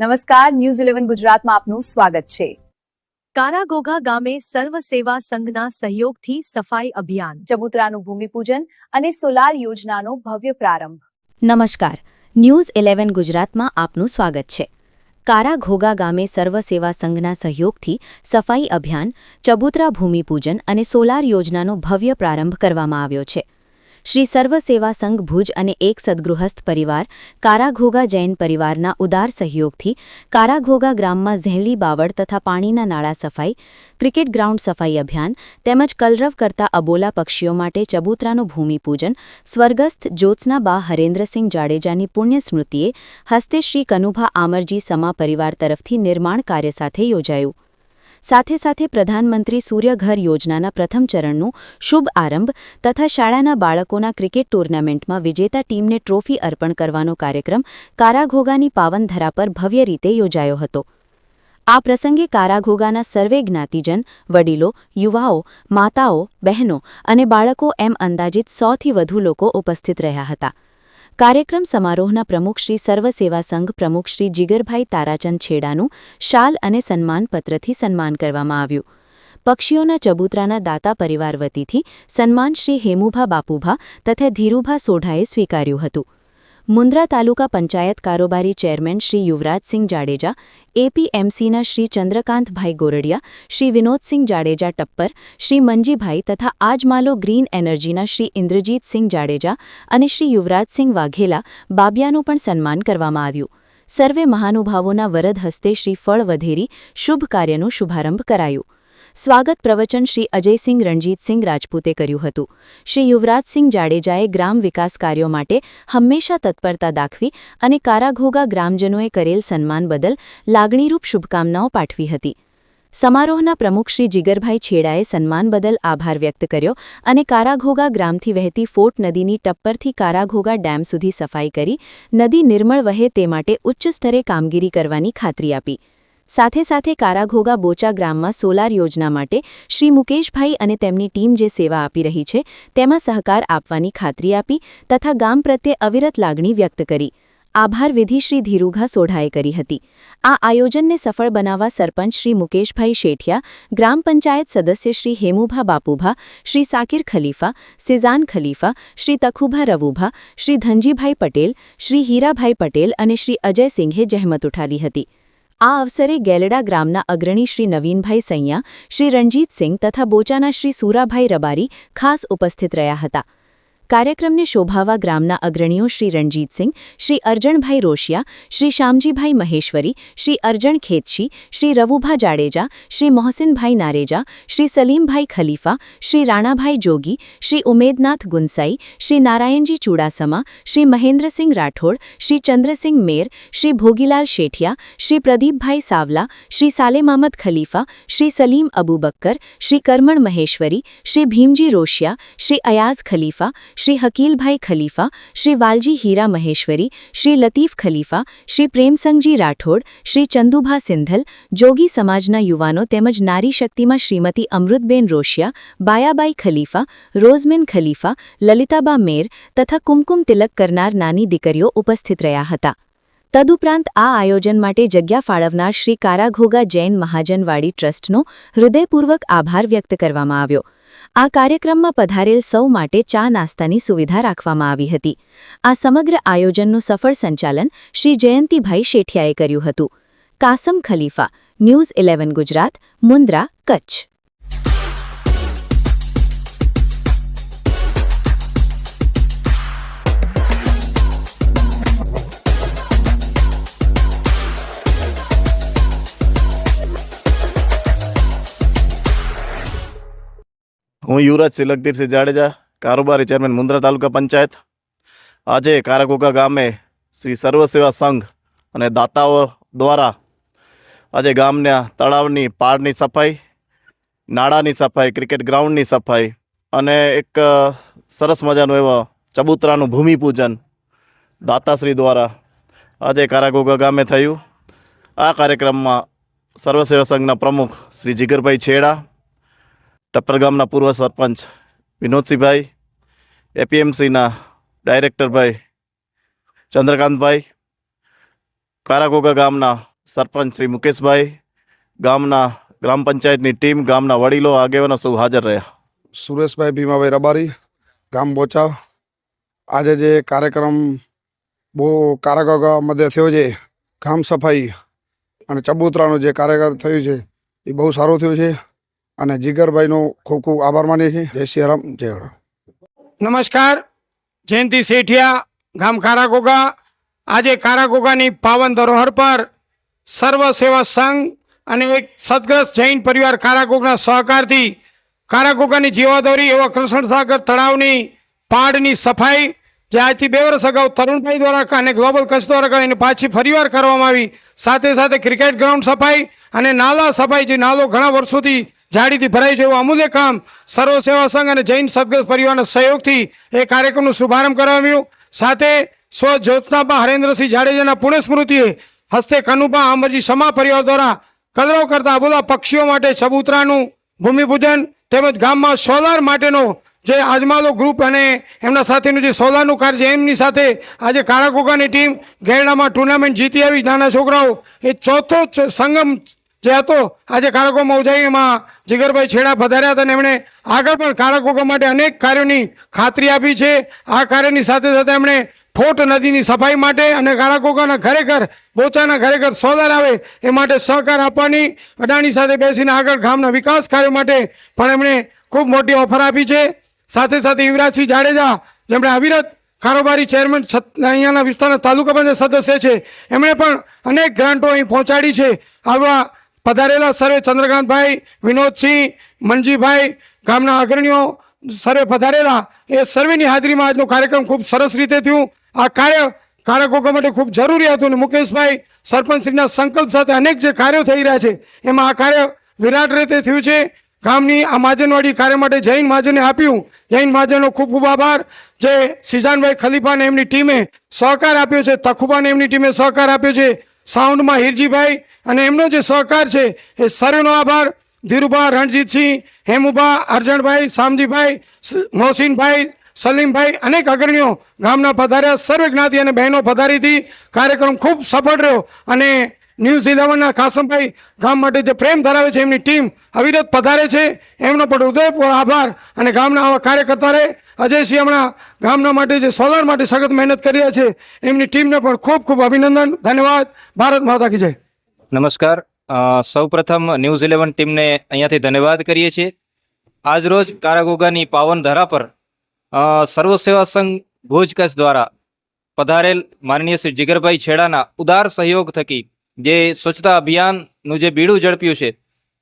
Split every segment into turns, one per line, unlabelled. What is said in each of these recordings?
નમસ્કાર, ન્યૂઝ 11 ગુજરાતમાં આપનું સ્વાગત છે.
કારાઘોઘા ગામે સર્વ સેવા સંઘના સહયોગથી સફાઈ અભિયાન,
ચબુતરાનું ભૂમિપૂજન અને સોલાર યોજનાનો ભવ્ય પ્રારંભ.
નમસ્કાર, ન્યૂઝ 11 ગુજરાતમાં આપનું સ્વાગત છે. કારાઘોઘા ગામે સર્વ સેવા સંઘના સહયોગથી સફાઈ અભિયાન, ચબુતરા ભૂમિપૂજન અને સોલાર યોજનાનો ભવ્ય પ્રારંભ કરવામાં આવ્યો છે. શ્રી સર્વ સેવા સંઘ ભુજ અને એક સદગૃહસ્થ પરિવાર કારાઘોઘા જૈન પરિવારના ઉદાર સહયોગથી કારાઘોઘા ગ્રામમાં ઝેંલી બાવળ તથા પાણીના નાળા સફાઈ, ક્રિકેટ ગ્રાઉન્ડ સફાઈ અભિયાન તેમજ કલરવ કરતા અબોલા પક્ષીઓ માટે ચબૂતરાનું ભૂમિપૂજન સ્વર્ગસ્થ જ્યોત્સનાબા હરેન્દ્રસિંહ જાડેજાની પુણ્ય સ્મૃતિએ હસ્તે શ્રી કનુભા આમરજી સમા પરિવાર તરફથી નિર્માણ કાર્ય સાથે યોજાયું. સાથે સાથે પ્રધાનમંત્રી સૂર્યઘર યોજનાના પ્રથમ ચરણનું શુભ આરંભ તથા શાળાના બાળકોના ક્રિકેટ ટૂર્નામેન્ટમાં વિજેતા ટીમને ટ્રોફી અર્પણ કરવાનો કાર્યક્રમ કારાઘોઘાની પાવનધરા પર ભવ્ય રીતે યોજાયો હતો. આ પ્રસંગે કારાઘોઘાના સર્વે જ્ઞાતિજન, વડીલો, યુવાઓ, માતાઓ, બહેનો અને બાળકો એમ અંદાજિત 100થી વધુ લોકો ઉપસ્થિત રહ્યા હતા. કાર્યક્રમ સમારોહના પ્રમુખ શ્રી સર્વ સેવા સંઘ પ્રમુખ શ્રી જીગરભાઈ તારાચંદ છેડાનું શાલ અને સન્માનપત્રથી સન્માન કરવામાં આવ્યું. પક્ષીઓના ચબૂતરાના દાતા પરિવાર વતીથી સન્માન શ્રી હેમુભા બાપુભા તથા ધીરુભા સોઢાએ સ્વીકાર્યું હતું. મુન્દ્રા તાલુકા પંચાયત કારોબારી ચેરમેન શ્રી યુવરાજસિંહ જાડેજા, એપીએમસીના શ્રી ચંદ્રકાંતભાઈ ગોરડિયા, શ્રી વિનોદસિંહ જાડેજા ટપ્પર, શ્રી મંજીભાઈ તથા આજમાલો ગ્રીન એનર્જીના શ્રી ઇન્દ્રજીતસિંહ જાડેજા અને શ્રી યુવરાજસિંહ વાઘેલા બાબિયાનું પણ સન્માન કરવામાં આવ્યું. સર્વે મહાનુભાવોના વરદ હસ્તે શ્રી ફળ વધેરી શુભ કાર્યનું શુભારંભ કરાયું. સ્વાગત પ્રવચન શ્રી અજયસિંહ રણજીતસિંહ રાજપૂતે કર્યું હતું. શ્રી યુવરાજસિંહ જાડેજાએ ગ્રામ વિકાસ કાર્યો માટે હંમેશા તત્પરતા દાખવી અને કારાઘોઘા ગ્રામજનોએ કરેલ સન્માન બદલ લાગણીરૂપ શુભકામનાઓ પાઠવી હતી. સમારોહના પ્રમુખ શ્રી જીગરભાઈ છેડાએ સન્માન બદલ આભાર વ્યક્ત કર્યો અને કારાઘોઘા ગ્રામથી વહેતી ફોટ નદીની ટપ્પરથી કારાઘોઘા ડેમ સુધી સફાઈ કરી નદી નિર્મળ વહે તે માટે ઉચ્ચ સ્તરે કામગીરી કરવાની ખાતરી આપી. સાથે સાથે કારાઘોઘા બોચા ગામમાં સોલાર યોજના માટે શ્રી મુકેશભાઈ અને તેમની ટીમ જે સેવા આપી રહી છે તેમાં સહકાર આપવાની ખાતરી આપી તથા ગામ પ્રત્યે અવિરત લાગણી વ્યક્ત કરી. આભાર વિધિ શ્રી ધીરુભા સોઢાએ કરી હતી. આ આયોજનને સફળ બનાવવા સરપંચ શ્રી મુકેશભાઈ શેઠિયા, ગ્રામ પંચાયત સદસ્ય શ્રી હેમુભા બાપુભા, શ્રી સાકિર ખલીફા, સિઝાન ખલીફા, શ્રી તખુભા રવુભા, શ્રી ધનજીભાઈ પટેલ, શ્રી હીરાભાઈ પટેલ અને શ્રી અજયસિંહે જહેમત ઉઠાવી હતી. આ અવસરે ગેલડા ગ્રામના અગ્રણી શ્રી નવીનભાઈ સૈયા, શ્રી રણજીતસિંહ તથા બોચાના શ્રી સુરાભાઈ રબારી ખાસ ઉપસ્થિત રહ્યા હતા. કાર્યક્રમને શોભાવા ગ્રામના અગ્રણીઓ શ્રી રણજીતસિંહ, શ્રી અરજણભાઈ રોશિયા, શ્રી શામજીભાઈ મહેશ્વરી, શ્રી અરજણ ખેતશી, શ્રી રવુભા જાડેજા, શ્રી મોહસિનભાઈ નારેજા, શ્રી સલીમભાઈ ખલીફા, શ્રી રાણાભાઈ જોગી, શ્રી ઉમેદનાથ ગુંસાઈ, શ્રી નારાયણજી ચુડાસમા, શ્રી મહેન્દ્રસિંહ રાઠોડ, શ્રી ચંદ્રસિંહ મેર, શ્રી ભોગીલાલ શેઠિયા, શ્રી પ્રદીપભાઈ સાવલા, શ્રી સાલેમામદ ખલીફા, શ્રી સલીમ અબુબક્કર, શ્રી કરમણ મહેશ્વરી, શ્રી ભીમજી રોશિયા, શ્રી અયાઝ ખલીફા, શ્રી હકીલભાઈ ખલીફા, શ્રી વાલજી હીરા મહેશ્વરી, શ્રી લતીફ ખલીફા, શ્રી પ્રેમસંગજી રાઠોડ, શ્રી ચંદુભા સિંધલ, જોગી સમાજના યુવાનો તેમજ નારી શક્તિમાં શ્રીમતી અમૃતબેન રોશિયા, બાયાબાઈ ખલીફા, રોઝમિન ખલીફા, લલિતાબા મેર તથા કુમકુમ તિલક કરનાર નાની દીકરીઓ ઉપસ્થિત રહ્યા હતા. તદુપરાંત આ આયોજન માટે જગ્યા ફાળવનાર શ્રી કારાઘોઘા જૈન મહાજનવાડી ટ્રસ્ટનો હૃદયપૂર્વક આભાર વ્યક્ત કરવામાં આવ્યો. આ કાર્યક્રમમાં પધારેલ સૌ માટે ચા નાસ્તાની સુવિધા રાખવામાં આવી હતી. આ સમગ્ર આયોજનનું સફળ સંચાલન શ્રી જયંતિભાઈ શેઠિયાએ કર્યું હતું. કાસમ ખલીફા, ન્યૂઝ 11 ગુજરાત, મુન્દ્રા, કચ્છ.
હું યુવરાજ સિલકધીરસિંહ જાડેજા, કારોબારી ચેરમેન મુન્દ્રા તાલુકા પંચાયત. આજે કારાઘોઘા ગામે શ્રી સર્વ સેવા સંઘ અને દાતાઓ દ્વારા આજે ગામના તળાવની પાળની સફાઈ, નાળાની સફાઈ, ક્રિકેટ ગ્રાઉન્ડની સફાઈ અને એક સરસ મજાનું એવો ચબૂતરાનું ભૂમિપૂજન દાતાશ્રી દ્વારા આજે કારાઘોઘા ગામે થયું. આ કાર્યક્રમમાં સર્વ સેવા સંઘના પ્રમુખ શ્રી જીગરભાઈ છેડા, ટપ્પર ગામના પૂર્વ સરપંચ વિનોદસિંહભાઈ, એપીએમસીના ડાયરેક્ટરભાઈ ચંદ્રકાંતભાઈ, કારાઘોઘા ગામના સરપંચ શ્રી મુકેશભાઈ, ગામના ગ્રામ પંચાયતની ટીમ, ગામના વડીલો, આગેવાનો સૌ હાજર રહ્યા.
સુરેશભાઈ ભીમાભાઈ રબારી, ગામ બોચાવ. આજે જે કાર્યક્રમ બહુ કારાગોગા મધ્ય થયો છે, ગામ સફાઈ અને ચબૂતરાનું જે કાર્યક્રમ થયું છે એ બહુ સારું થયું છે અને જીગરભાઈનો ખૂબ ખૂબ આભાર માનીએ છીએ. જય શ્રી રામ, જય રામ.
નમસ્કાર. જયંતિ શેઠિયા, ગામ કારાગોગા. આજે કારાગોગાની પાવન ધરોહર પર સર્વ સેવા સંઘ અને એક સદગ્રસ્ત જૈન પરિવાર કારાગોગના સહકારથી કારાગોગાની જીવાદોરી એવા કૃષ્ણસાગર તળાવની પાડની સફાઈ જે આજથી 2 વર્ષ અગાઉ તરુણભાઈ દ્વારા અને ગ્લોબલ કચ્છ દ્વારા કરીને પાછી ફરીવાર કરવામાં આવી. સાથે સાથે ક્રિકેટ ગ્રાઉન્ડ સફાઈ અને નાલા સફાઈ, જે નાલો ઘણા વર્ષોથી જાડીથી ભરાય છે, એવું અમૂલ્ય કામ સર્વ સેવા સંઘ અને જૈન સદગ્રસ્ત પરિવારના સહયોગથી એ કાર્યક્રમનો શુભારંભ કરાવ્યો. સાથે સ્વ જ્યોત્સનાબા હરેન્દ્રસિંહ જાડેજાના પુણ્ય સ્મૃતિએ હસ્તે કનુબા અમરજી સમા પરિવાર દ્વારા કલરવ કરતા આબોલા પક્ષીઓ માટે ચબૂતરાનું ભૂમિપૂજન તેમજ ગામમાં સોલાર માટેનો જે આજમાલો ગ્રુપ અને એમના સાથેનું જે સોલારનું કાર્ય છે એમની સાથે આજે કારાગોગાની ટીમ ગેરડામાં ટુર્નામેન્ટ જીતી આવી. નાના છોકરાઓ એ ચોથો સંગમ જે હતો આજે કારાગોગામાં ઉજાઈ, એમાં જીગરભાઈ છેડા પધાર્યા હતા અને એમણે આગળ પણ કારાગોગા માટે અનેક કાર્યોની ખાતરી આપી છે. આ કાર્યની સાથે સાથે એમણે ફોટ નદીની સફાઈ માટે અને કારાગોગાના ઘરે ઘર, બોચાના ઘરે ઘર સોલાર આવે એ માટે સહકાર આપવાની અડાણી સાથે બેસીને આગળ ગામના વિકાસ કાર્યો માટે પણ એમણે ખૂબ મોટી ઓફર આપી છે. સાથે સાથે યુવરાજસિંહ જાડેજા, જેમણે અવિરત કારોબારી ચેરમેન અહીંયાના વિસ્તારના તાલુકા પંચાયત સદસ્ય છે, એમણે પણ અનેક ગ્રાન્ટો અહીં પહોંચાડી છે. આવા પધારેલા સર્વે ચંદ્રકાંતભાઈ, વિનોદસિંહ, મનજીભાઈ, ગામના અગ્રણીઓ સર્વે પધારેલા, એ સર્વેની હાજરીમાં આજનો કાર્યક્રમ ખૂબ સરસ રીતે થયું. આ કાર્ય કારાગોગા માટે ખૂબ જરૂરી હતું અને મુકેશભાઈ સરપંચશ્રીના સંકલ્પ સાથે અનેક જે કાર્યો થઈ રહ્યા છે એમાં આ કાર્ય વિરાટ રીતે થયું છે. ગામની આ મહાજનવાડી કાર્ય માટે જૈન મહાજને આપ્યું. જૈન મહાજનનો ખૂબ ખૂબ આભાર. જે સિઝાનભાઈ ખલીફાને એમની ટીમે સહકાર આપ્યો છે, તખુબાને એમની ટીમે સહકાર આપ્યો છે, સાઉન્ડમાં હિરજીભાઈ અને એમનો જે સહકાર છે એ સર્વેનો આભાર. ધીરુભા, રણજીતસિંહ, હેમુભા, અર્જણભાઈ, શામજીભાઈ, મોહસિનભાઈ, સલીમભાઈ, અનેક અગ્રણીઓ ગામના પધાર્યા. સર્વે જ્ઞાતિ અને બહેનો પધારીથી કાર્યક્રમ ખૂબ સફળ રહ્યો અને ન્યૂઝ 11ના કાસમભાઈ ગામ માટે જે પ્રેમ ધરાવે છે, એમની ટીમ અવિરત પધારે છે, એમનો પણ હૃદયપૂર્વક આભાર. અને ગામના આવા કાર્ય કરતા રહે. અજયસિંહ હમણાં ગામના માટે જે સોલાર માટે સખત મહેનત કરી રહ્યા છે, એમની ટીમને પણ ખૂબ ખૂબ અભિનંદન. ધન્યવાદ. ભારત માતા કી જય.
નમસ્કાર. સૌપ્રથમ ન્યૂઝ 11 ટીમને અહીંયાથી ધન્યવાદ કરીએ છીએ. આજરોજ કારાગોગાની પાવન ધરા પર સર્વ સેવા સંઘ ભુજ કચ્છ દ્વારા પધારેલ માનનીય શ્રી જીગરભાઈ છેડાના ઉદાર સહયોગ થકી જે સ્વચ્છતા અભિયાનનું જે બીડું ઝડપ્યું છે,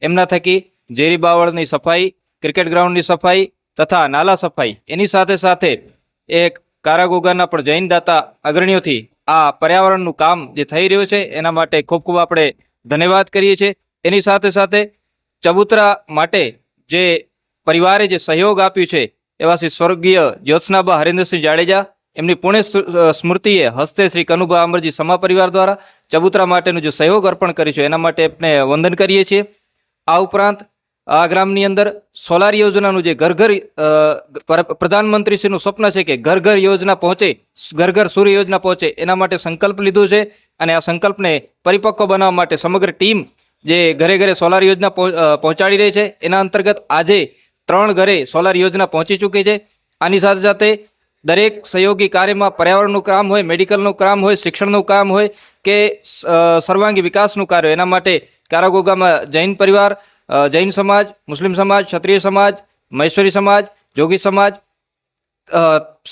એમના થકી ઝેરી બાવળની સફાઈ, ક્રિકેટ ગ્રાઉન્ડની સફાઈ તથા નાલા સફાઈ, એની સાથે સાથે એક કારાગોગાના પણ જૈન દાતા અગ્રણીઓથી આ પર્યાવરણનું કામ જે થઈ રહ્યું છે એના માટે ખૂબ ખૂબ આપણે ધન્યવાદ કરીએ છીએ. એની સાથે સાથે ચબૂતરા માટે જે પરિવારે જે સહયોગ આપ્યું છે એવા શ્રી સ્વર્ગીય જ્યોત્સનાબા હરેન્દ્રસિંહ જાડેજા, એમની પુણ્ય સ્મૃતિએ હસ્તે શ્રી કનુભા અમરજી સમા પરિવાર દ્વારા ચબૂતરા માટેનું જે સહયોગ અર્પણ કર્યું છે એના માટે આપણે વંદન કરીએ છીએ. આ ઉપરાંત આ ગ્રામની અંદર સોલાર યોજનાનું જે ઘર ઘર પ્રધાનમંત્રીશ્રીનું સ્વપ્ન છે કે ઘર ઘર યોજના પહોંચે, ઘર ઘર સૂર્ય યોજના પહોંચે, એના માટે સંકલ્પ લીધું છે અને આ સંકલ્પને પરિપક્વ બનાવવા માટે સમગ્ર ટીમ જે ઘરે ઘરે સોલાર યોજના પહોંચાડી રહી છે, એના અંતર્ગત આજે 3 ઘરે સોલાર યોજના પહોંચી ચૂકી છે. આની સાથે સાથે દરેક સહયોગી કાર્યમાં પર્યાવરણનું કામ હોય, મેડિકલનું કામ હોય, શિક્ષણનું કામ હોય કે સર્વાંગી વિકાસનું કાર્ય, એના માટે કારાગોગામાં જૈન પરિવાર, જૈન સમાજ, મુસ્લિમ સમાજ, ક્ષત્રિય સમાજ, મહેશ્વરી સમાજ, જોગી સમાજ,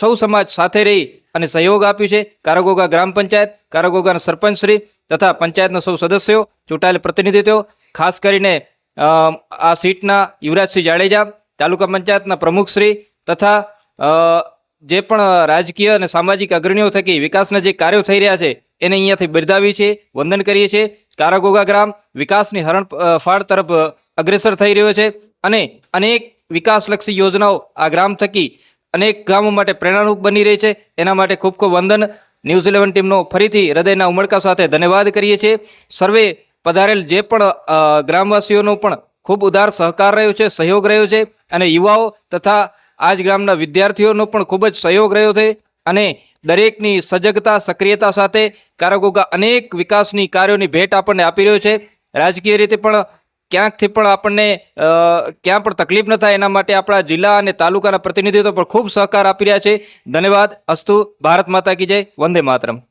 સૌ સમાજ સાથે રહી અને સહયોગ આપ્યું છે. કારાગોગા ગ્રામ પંચાયત, કારાગોગાના સરપંચશ્રી તથા પંચાયતના સૌ સદસ્યો, ચૂંટાયેલ પ્રતિનિધિત્વ, ખાસ કરીને આ સીટના યુવરાજસિંહ જાડેજા, તાલુકા પંચાયતના પ્રમુખશ્રી તથા જે પણ રાજકીય અને સામાજિક અગ્રણીઓ થકી વિકાસના જે કાર્યો થઈ રહ્યા છે એને અહીંયાથી બિરદાવી છે, વંદન કરીએ છીએ. કારાગોગા ગ્રામ વિકાસની હરણફાળ તરફ અગ્રેસર થઈ રહ્યો છે અને અનેક વિકાસલક્ષી યોજનાઓ આ ગ્રામ થકી અનેક ગામો માટે પ્રેરણારૂપ બની રહી છે. એના માટે ખૂબ ખૂબ વંદન. ન્યૂઝ 11 ટીમનો ફરીથી હૃદયના ઉમળકા સાથે ધન્યવાદ કરીએ છીએ. સર્વે પધારેલ જે પણ ગ્રામવાસીઓનો પણ ખૂબ ઉદાર સહકાર રહ્યો છે, સહયોગ રહ્યો છે અને યુવાઓ તથા આજ ગ્રામના વિદ્યાર્થીઓનો પણ ખૂબ જ સહયોગ રહ્યો છે અને દરેકની સજગતા સક્રિયતા સાથે કારાગોગા અનેક વિકાસની કાર્યોની ભેટ આપણને આપી રહ્યો છે. રાજકીય રીતે પણ ક્યાંકથી પણ આપણને ક્યાં પણ તકલીફ ન થાય એના માટે આપણા જિલ્લા અને તાલુકાના પ્રતિનિધિઓ પણ ખૂબ સહકાર આપી રહ્યા છે. ધન્યવાદ. અસ્તુ. ભારત માતા કી જય. વંદે માતરમ.